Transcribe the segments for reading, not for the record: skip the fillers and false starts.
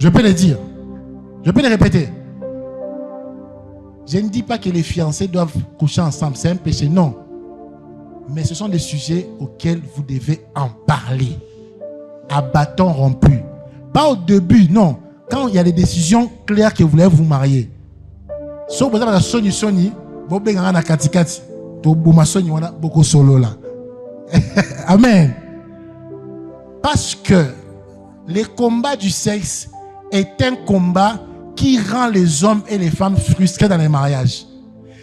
Je peux le dire. Je peux le répéter. Je ne dis pas que les fiancés doivent coucher ensemble. C'est un péché, non. Mais ce sont des sujets auxquels vous devez en parler. À bâton rompu. Pas au début, non. Quand il y a des décisions claires que vous voulez vous marier. Sauf que vous avez Sony, vous avez un katikati. Vous avez beaucoup solo là. Amen. Parce que le combat du sexe est un combat qui rend les hommes et les femmes frustrés dans les mariages.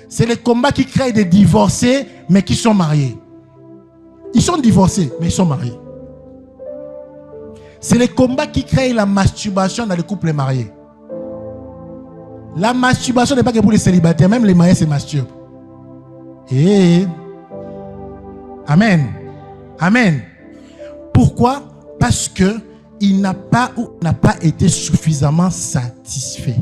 C'est le combat qui crée des divorcés, mais qui sont mariés. Ils sont divorcés, mais ils sont mariés. C'est le combat qui crée la masturbation dans les couples mariés. La masturbation n'est pas que pour les célibataires, même les mariés se masturbent. Et Amen. Amen. Pourquoi? Parce que il n'a pas ou n'a pas été suffisamment satisfait.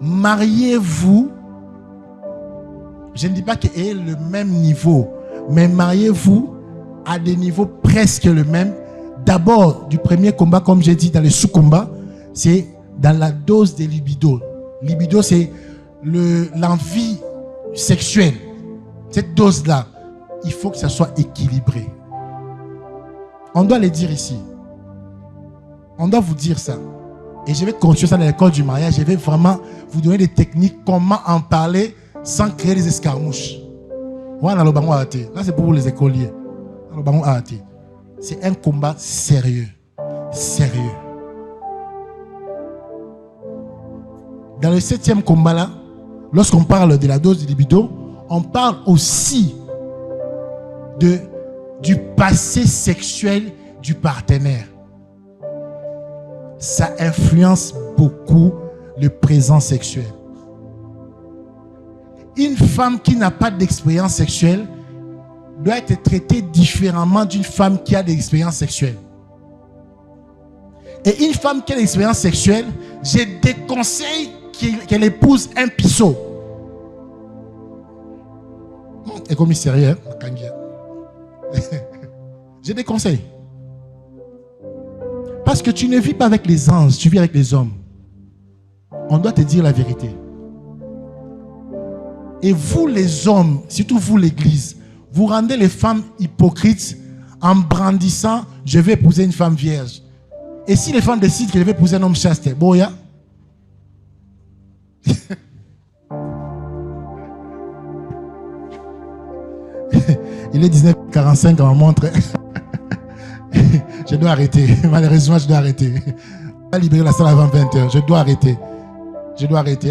Mariez-vous. Je ne dis pas qu'il ait le même niveau, mais mariez-vous à des niveaux presque le même. D'abord, du premier combat, comme j'ai dit dans les sous-combats, c'est dans la dose de libido. Libido, c'est l'envie sexuelle. Cette dose-là, il faut que ça soit équilibré. On doit le dire ici. On doit vous dire ça. Et je vais continuer ça dans l'école du mariage. Je vais vraiment vous donner des techniques, comment en parler sans créer des escarmouches. Là, c'est pour les écoliers. C'est un combat sérieux. Sérieux. Dans le 7e combat là, lorsqu'on parle de la dose de libido, on parle aussi du passé sexuel du partenaire. Ça influence beaucoup le présent sexuel. Une femme qui n'a pas d'expérience sexuelle doit être traitée différemment d'une femme qui a de l'expérience sexuelle. Et une femme qui a de l'expérience sexuelle, je déconseille qu'elle épouse un pisseau. Et comme il est sérieux, je déconseille. Parce que tu ne vis pas avec les anges, tu vis avec les hommes. On doit te dire la vérité. Et vous les hommes, surtout vous l'église, vous rendez les femmes hypocrites en brandissant « je vais épouser une femme vierge ». Et si les femmes décident qu'elles veulent épouser un homme chaste, boya. Il est 19h45 à ma montre. Je dois arrêter. Malheureusement, je dois arrêter. Je ne vais pas libérer la salle avant 20h. Je dois arrêter. Je dois arrêter.